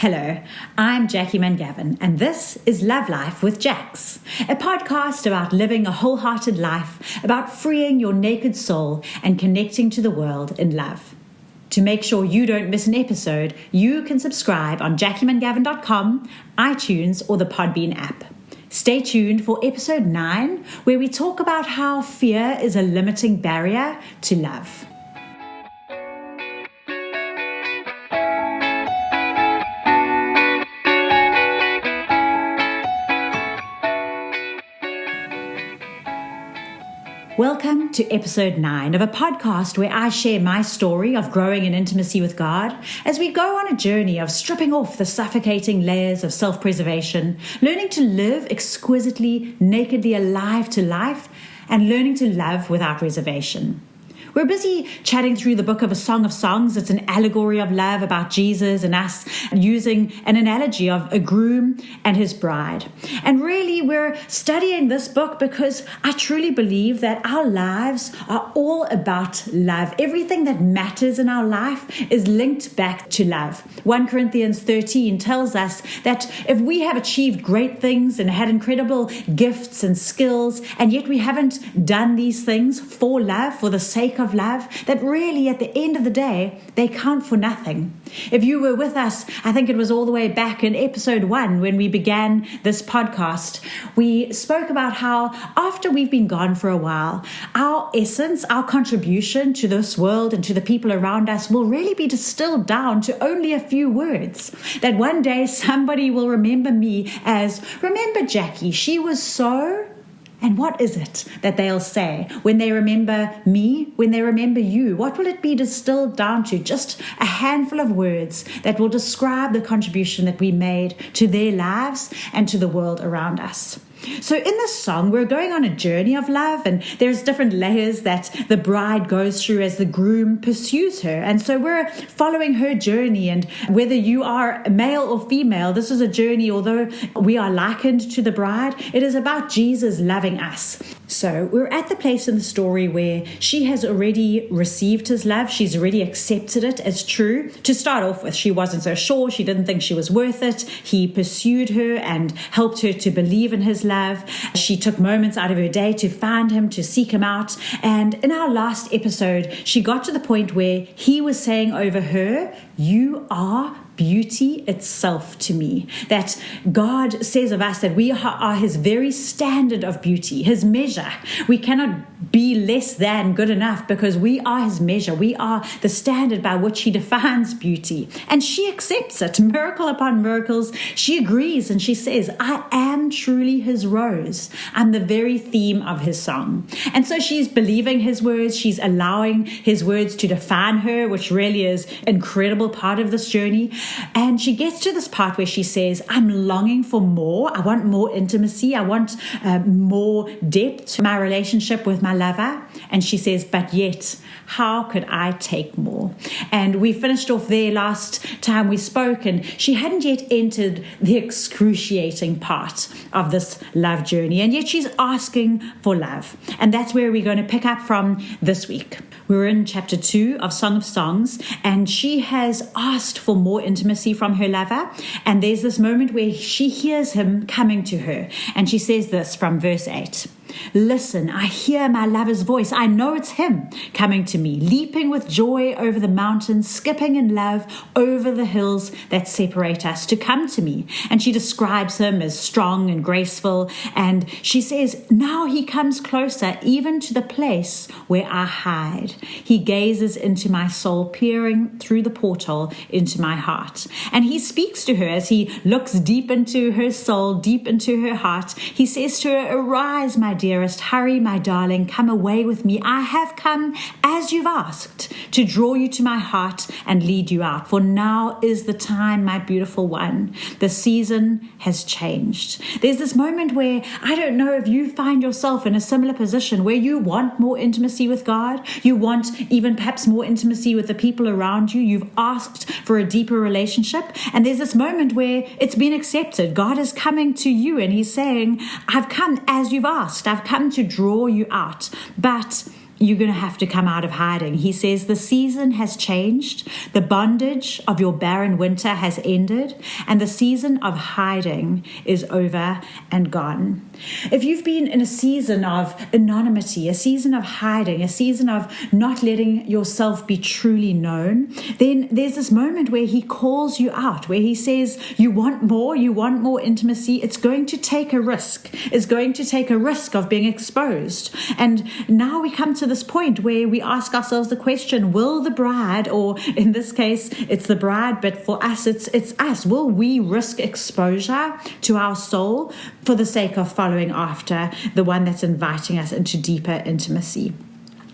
Hello, I'm Jackie Mun-Gavin, and this is Love Life with Jacs, a podcast about living a wholehearted life, about freeing your naked soul and connecting to the world in love. To make sure you don't miss an episode, you can subscribe on JackieMungavin.com, iTunes, or the Podbean app. Stay tuned for episode 9, where we talk about how fear is a limiting barrier to love. Welcome to episode 9 of a podcast where I share my story of growing in intimacy with God as we go on a journey of stripping off the suffocating layers of self-preservation, learning to live exquisitely, nakedly alive to life, and learning to love without reservation. We're busy chatting through the book of A Song of Songs. It's an allegory of love about Jesus and us, using an analogy of a groom and his bride. And really, we're studying this book because I truly believe that our lives are all about love. Everything that matters in our life is linked back to love. 1 Corinthians 13 tells us that if we have achieved great things and had incredible gifts and skills, and yet we haven't done these things for love, for the sake of love, that really at the end of the day, they count for nothing. If you were with us, I think it was all the way back in episode 1 when we began this podcast, we spoke about how after we've been gone for a while, our essence, our contribution to this world and to the people around us will really be distilled down to only a few words. That one day somebody will remember me as, remember Jackie, she was so... And what is it that they'll say when they remember me, when they remember you? What will it be distilled down to? Just a handful of words that will describe the contribution that we made to their lives and to the world around us. So in this song, we're going on a journey of love, and there's different layers that the bride goes through as the groom pursues her. And so we're following her journey, and whether you are male or female, this is a journey, although we are likened to the bride, it is about Jesus loving us. So we're at the place in the story where she has already received his love. She's already accepted it as true. To start off with, she wasn't so sure. She didn't think she was worth it. He pursued her and helped her to believe in his love. She took moments out of her day to find him, to seek him out. And in our last episode, she got to the point where he was saying over her, "You are beauty itself to me." That God says of us that we are his very standard of beauty, his measure. We cannot be less than good enough because we are his measure. We are the standard by which he defines beauty. And she accepts it, miracle upon miracles. She agrees and she says, I am truly his rose. I'm the very theme of his song. And so she's believing his words. She's allowing his words to define her, which really is an incredible part of this journey. And she gets to this part where she says, I'm longing for more. I want more intimacy. I want more depth to my relationship with my lover. And she says, but yet, how could I take more? And we finished off there last time we spoke, and she hadn't yet entered the excruciating part of this love journey. And yet she's asking for love. And that's where we're going to pick up from this week. We're in chapter 2 of Song of Songs, and she has asked for more intimacy from her lover. And there's this moment where she hears him coming to her. And she says this from verse 8. Listen, I hear my lover's voice. I know it's him coming to me, leaping with joy over the mountains, skipping in love over the hills that separate us to come to me. And she describes him as strong and graceful. And she says, now he comes closer, even to the place where I hide. He gazes into my soul, peering through the porthole into my heart. And he speaks to her as he looks deep into her soul, deep into her heart. He says to her, arise, my dearest, hurry, my darling, come away with me. I have come as you've asked to draw you to my heart and lead you out. For now is the time, my beautiful one. The season has changed. There's this moment where I don't know if you find yourself in a similar position where you want more intimacy with God. You want even perhaps more intimacy with the people around you. You've asked for a deeper relationship. And there's this moment where it's been accepted. God is coming to you and he's saying, I've come as you've asked. I've come to draw you out. But you're going to have to come out of hiding. He says, the season has changed. The bondage of your barren winter has ended, and the season of hiding is over and gone. If you've been in a season of anonymity, a season of hiding, a season of not letting yourself be truly known, then there's this moment where he calls you out, where he says, you want more intimacy. It's going to take a risk. It's going to take a risk of being exposed. And now we come to this point where we ask ourselves the question, will the bride, or in this case, it's the bride, but for us, it's us. Will we risk exposure to our soul for the sake of following after the one that's inviting us into deeper intimacy?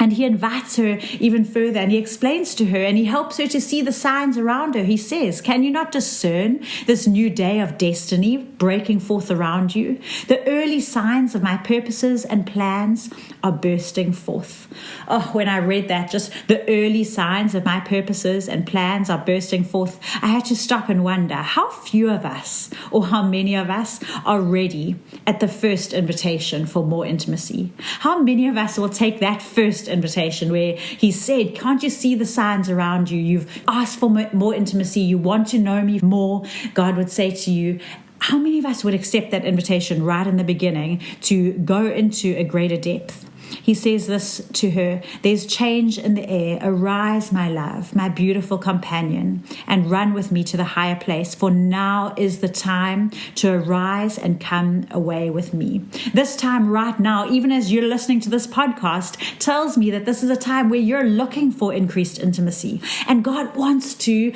And he invites her even further, and he explains to her, and he helps her to see the signs around her. He says, can you not discern this new day of destiny breaking forth around you? The early signs of my purposes and plans are bursting forth. Oh, when I read that, just the early signs of my purposes and plans are bursting forth, I had to stop and wonder how few of us, or how many of us, are ready at the first invitation for more intimacy. How many of us will take that first invitation where he said, can't you see the signs around you? You've asked for more intimacy. You want to know me more. God would say to you, how many of us would accept that invitation right in the beginning to go into a greater depth? He says this to her, there's change in the air. Arise, my love, my beautiful companion, and run with me to the higher place, for now is the time to arise and come away with me. This time right now, even as you're listening to this podcast, tells me that this is a time where you're looking for increased intimacy. And God wants to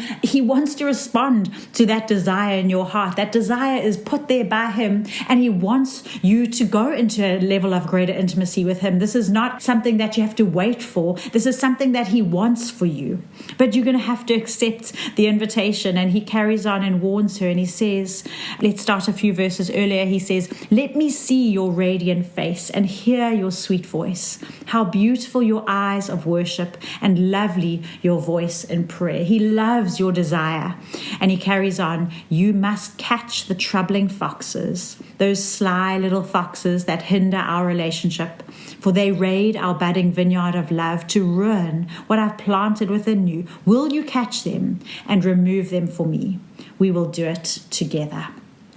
respond to that desire in your heart. That desire is put there by him, and he wants you to go into a level of greater intimacy with him. This is not something that you have to wait for. This is something that he wants for you. But you're going to have to accept the invitation. And he carries on and warns her. And he says, let's start a few verses earlier. He says, let me see your radiant face and hear your sweet voice. How beautiful your eyes of worship and lovely your voice in prayer. He loves your desire. And he carries on, you must catch the troubling foxes, those sly little foxes that hinder our relationship. For they raid our budding vineyard of love to ruin what I've planted within you. Will you catch them and remove them for me? We will do it together.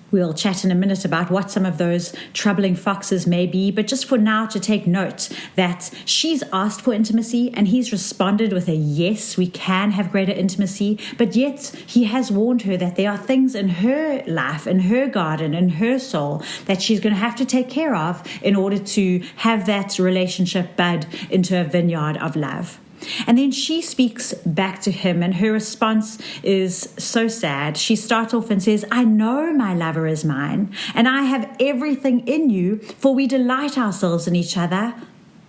We'll chat in a minute about what some of those troubling foxes may be, but just for now to take note that she's asked for intimacy and he's responded with a yes, we can have greater intimacy, but yet he has warned her that there are things in her life, in her garden, in her soul that she's going to have to take care of in order to have that relationship bud into a vineyard of love. And then she speaks back to him, and her response is so sad. She starts off and says, I know my lover is mine, and I have everything in you, for we delight ourselves in each other.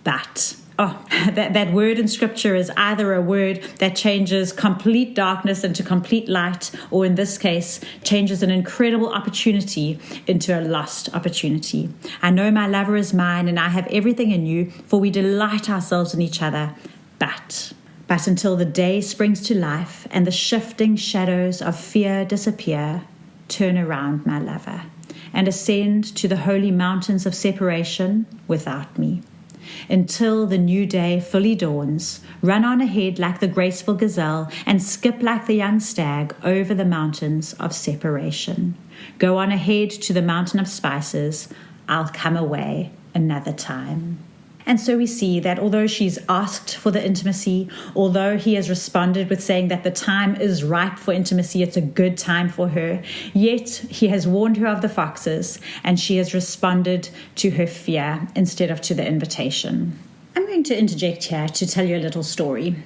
But, that word in scripture is either a word that changes complete darkness into complete light, or in this case, changes an incredible opportunity into a lost opportunity. I know my lover is mine, and I have everything in you, for we delight ourselves in each other. But until the day springs to life and the shifting shadows of fear disappear, turn around, my lover, and ascend to the holy mountains of separation without me. Until the new day fully dawns, run on ahead like the graceful gazelle and skip like the young stag over the mountains of separation. Go on ahead to the mountain of spices. I'll come away another time. And so we see that although she's asked for the intimacy, although he has responded with saying that the time is ripe for intimacy, it's a good time for her, yet he has warned her of the foxes, and she has responded to her fear instead of to the invitation. I'm going to interject here to tell you a little story.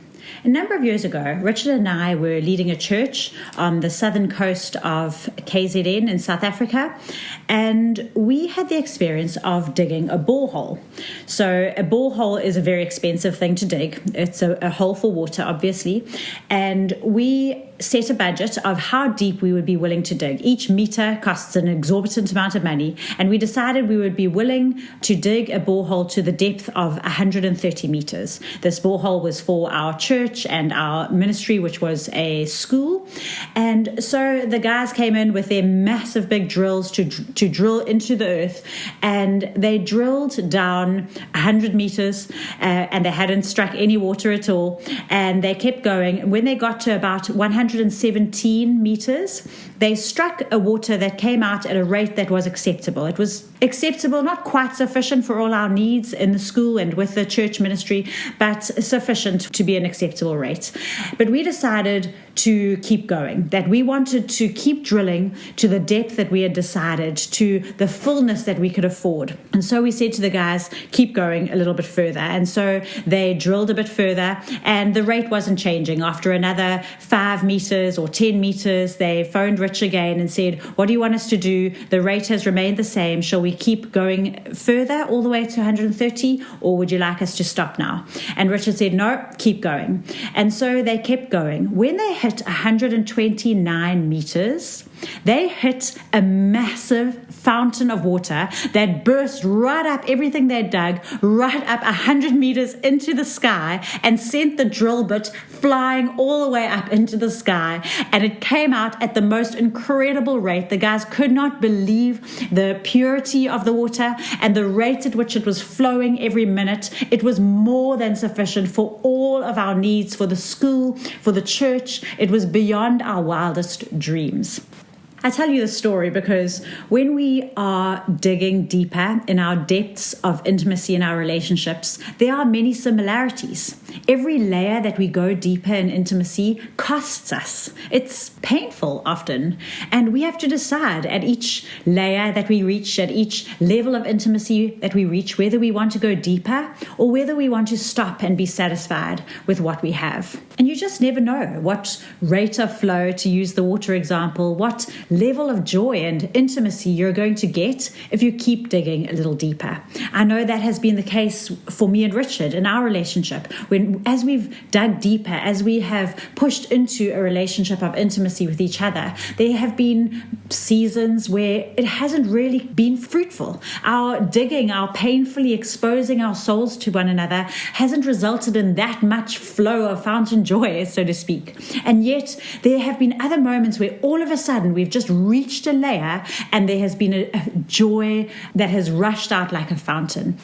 A number of years ago, Richard and I were leading a church on the southern coast of KZN in South Africa, and we had the experience of digging a borehole. So a borehole is a very expensive thing to dig. It's a hole for water, obviously, and we set a budget of how deep we would be willing to dig. Each meter costs an exorbitant amount of money, and we decided we would be willing to dig a borehole to the depth of 130 meters. This borehole was for our church and our ministry, which was a school. And so the guys came in with their massive big drills to drill into the earth, and they drilled down 100 meters, and they hadn't struck any water at all, and they kept going. When they got to about 117 meters, they struck a water that came out at a rate that was acceptable. It was acceptable, not quite sufficient for all our needs in the school and with the church ministry, but sufficient to be an acceptable rate. But we decided to keep going, that we wanted to keep drilling to the depth that we had decided, to the fullness that we could afford. And so we said to the guys, keep going a little bit further. And so they drilled a bit further, and the rate wasn't changing. After another 5 meters or 10 meters, they phoned Rich again and said, what do you want us to do? The rate has remained the same. Shall we keep going further all the way to 130, or would you like us to stop now? And Richard said, no, keep going. And so they kept going. When they hit 129 meters, they hit a massive fountain of water that burst right up everything they dug, right up 100 meters into the sky, and sent the drill bit flying all the way up into the sky. And it came out at the most incredible rate. The guys could not believe the purity of the water and the rate at which it was flowing every minute. It was more than sufficient for all of our needs, for the school, for the church. It was beyond our wildest dreams. I tell you the story because when we are digging deeper in our depths of intimacy in our relationships, there are many similarities. Every layer that we go deeper in intimacy costs us. It's painful often. And we have to decide at each layer that we reach, at each level of intimacy that we reach, whether we want to go deeper or whether we want to stop and be satisfied with what we have. And you just never know what rate of flow, to use the water example, what level of joy and intimacy you're going to get if you keep digging a little deeper. I know that has been the case for me and Richard in our relationship. As we've dug deeper, as we have pushed into a relationship of intimacy with each other, there have been seasons where it hasn't really been fruitful. Our digging, our painfully exposing our souls to one another hasn't resulted in that much flow of fountain joy, so to speak. And yet there have been other moments where all of a sudden we've just reached a layer and there has been a joy that has rushed out like a fountain.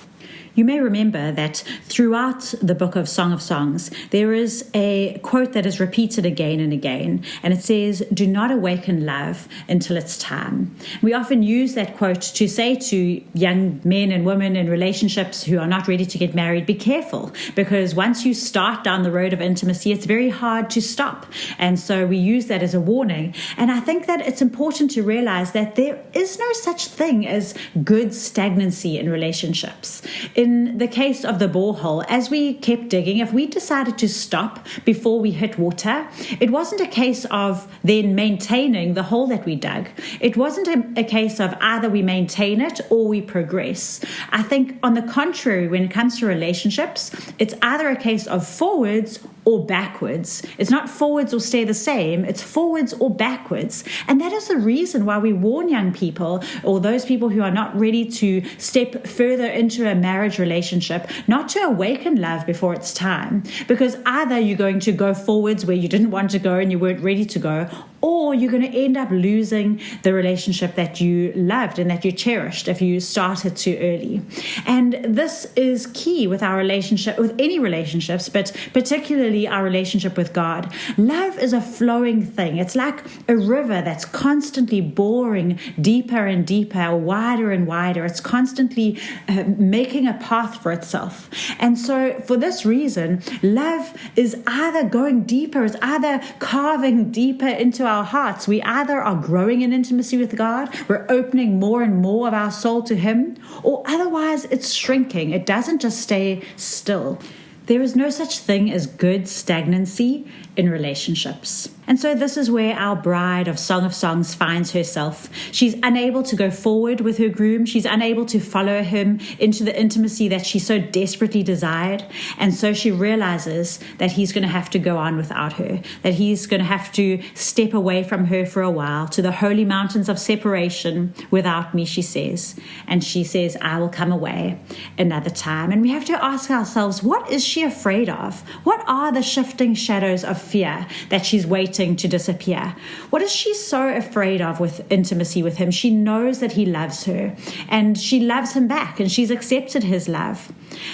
You may remember that throughout the book of Song of Songs, there is a quote that is repeated again and again, and it says, do not awaken love until it's time. We often use that quote to say to young men and women in relationships who are not ready to get married, be careful, because once you start down the road of intimacy, it's very hard to stop. And so we use that as a warning. And I think that it's important to realize that there is no such thing as good stagnancy in relationships. In the case of the borehole, as we kept digging, if we decided to stop before we hit water, it wasn't a case of then maintaining the hole that we dug. It wasn't a case of either we maintain it or we progress. I think on the contrary, when it comes to relationships, it's either a case of forwards or backwards. It's not forwards or stay the same, it's forwards or backwards. And that is the reason why we warn young people or those people who are not ready to step further into a marriage relationship not to awaken love before it's time. Because either you're going to go forwards where you didn't want to go and you weren't ready to go, or you're going to end up losing the relationship that you loved and that you cherished if you started too early. And this is key with our relationship, with any relationships, but particularly our relationship with God. Love is a flowing thing. It's like a river that's constantly boring deeper and deeper, wider and wider. It's constantly making a path for itself. And so for this reason, love is either going deeper, it's either carving deeper into our hearts. We either are growing in intimacy with God, we're opening more and more of our soul to Him, or otherwise it's shrinking. It doesn't just stay still. There is no such thing as good stagnancy in relationships. And so this is where our bride of Song of Songs finds herself. She's unable to go forward with her groom. She's unable to follow him into the intimacy that she so desperately desired. And so she realizes that he's going to have to go on without her, that he's going to have to step away from her for a while to the holy mountains of separation without me, she says. And she says, I will come away another time. And we have to ask ourselves, what is she afraid of? What are the shifting shadows of fear that she's waiting to disappear? What is she so afraid of with intimacy with him? She knows that he loves her and she loves him back and she's accepted his love.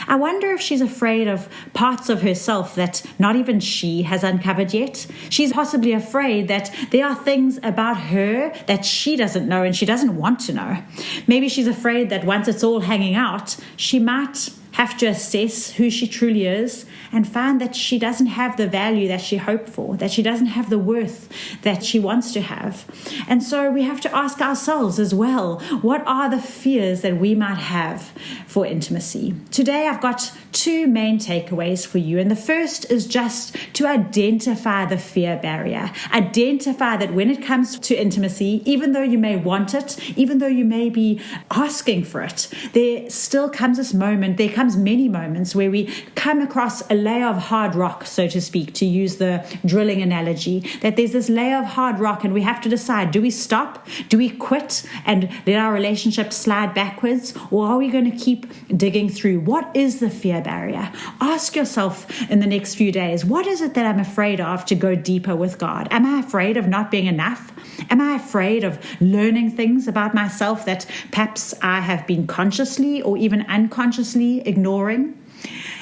I wonder if she's afraid of parts of herself that not even she has uncovered yet. She's possibly afraid that there are things about her that she doesn't know and she doesn't want to know. Maybe she's afraid that once it's all hanging out, she might have to assess who she truly is and find that she doesn't have the value that she hoped for, that she doesn't have the worth that she wants to have. And so we have to ask ourselves as well, what are the fears that we might have for intimacy? Today I've got two main takeaways for you. And the first is just to identify the fear barrier. Identify that when it comes to intimacy, even though you may want it, even though you may be asking for it, there still comes this moment, there comes many moments where we come across a layer of hard rock, so to speak, to use the drilling analogy, that there's this layer of hard rock and we have to decide, do we stop? Do we quit and let our relationship slide backwards? Or are we going to keep digging through? What is the fear barrier? Ask yourself in the next few days, what is it that I'm afraid of to go deeper with God? Am I afraid of not being enough? Am I afraid of learning things about myself that perhaps I have been consciously or even unconsciously ignoring?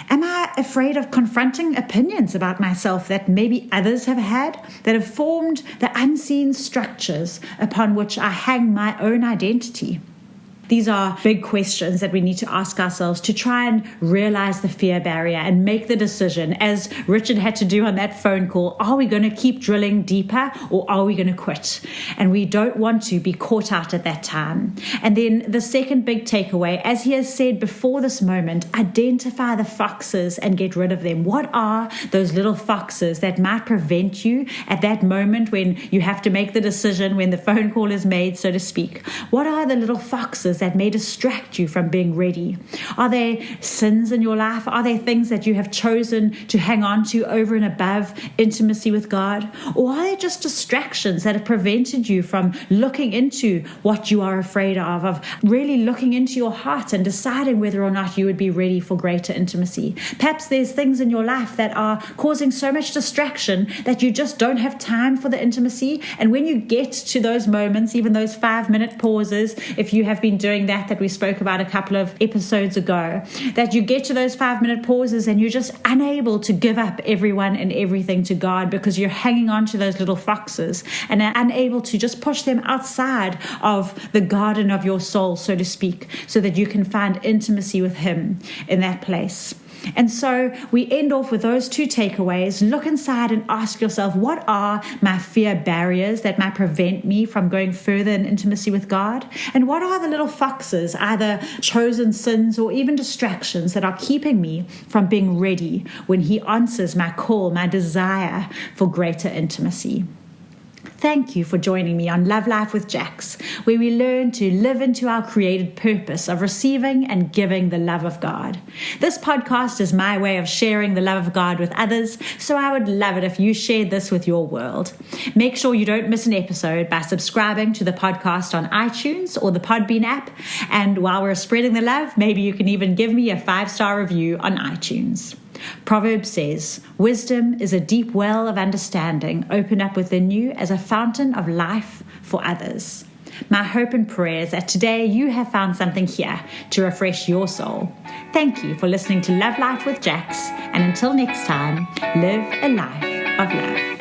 Am I afraid of confronting opinions about myself that maybe others have had, that have formed the unseen structures upon which I hang my own identity? These are big questions that we need to ask ourselves to try and realize the fear barrier and make the decision, as Richard had to do on that phone call, are we going to keep drilling deeper or are we going to quit? And we don't want to be caught out at that time. And then the second big takeaway, as he has said before this moment, identify the foxes and get rid of them. What are those little foxes that might prevent you at that moment when you have to make the decision, when the phone call is made, so to speak? What are the little foxes that may distract you from being ready? Are there sins in your life? Are there things that you have chosen to hang on to over and above intimacy with God? Or are there just distractions that have prevented you from looking into what you are afraid of really looking into your heart and deciding whether or not you would be ready for greater intimacy? Perhaps there's things in your life that are causing so much distraction that you just don't have time for the intimacy. And when you get to those moments, even those 5-minute pauses, if you have been doing that we spoke about a couple of episodes ago, that you get to those 5-minute pauses and you're just unable to give up everyone and everything to God because you're hanging on to those little foxes and are unable to just push them outside of the garden of your soul, so to speak, so that you can find intimacy with Him in that place. And so we end off with those two takeaways. Look inside and ask yourself, what are my fear barriers that might prevent me from going further in intimacy with God? And what are the little foxes, either chosen sins or even distractions, that are keeping me from being ready when He answers my call, my desire for greater intimacy? Thank you for joining me on Love Life with Jacs, where we learn to live into our created purpose of receiving and giving the love of God. This podcast is my way of sharing the love of God with others, so I would love it if you shared this with your world. Make sure you don't miss an episode by subscribing to the podcast on iTunes or the Podbean app. And while we're spreading the love, maybe you can even give me a 5-star review on iTunes. Proverbs says, wisdom is a deep well of understanding opened up within you as a fountain of life for others. My hope and prayer is that today you have found something here to refresh your soul. Thank you for listening to Love Life with Jacs, and until next time, live a life of love.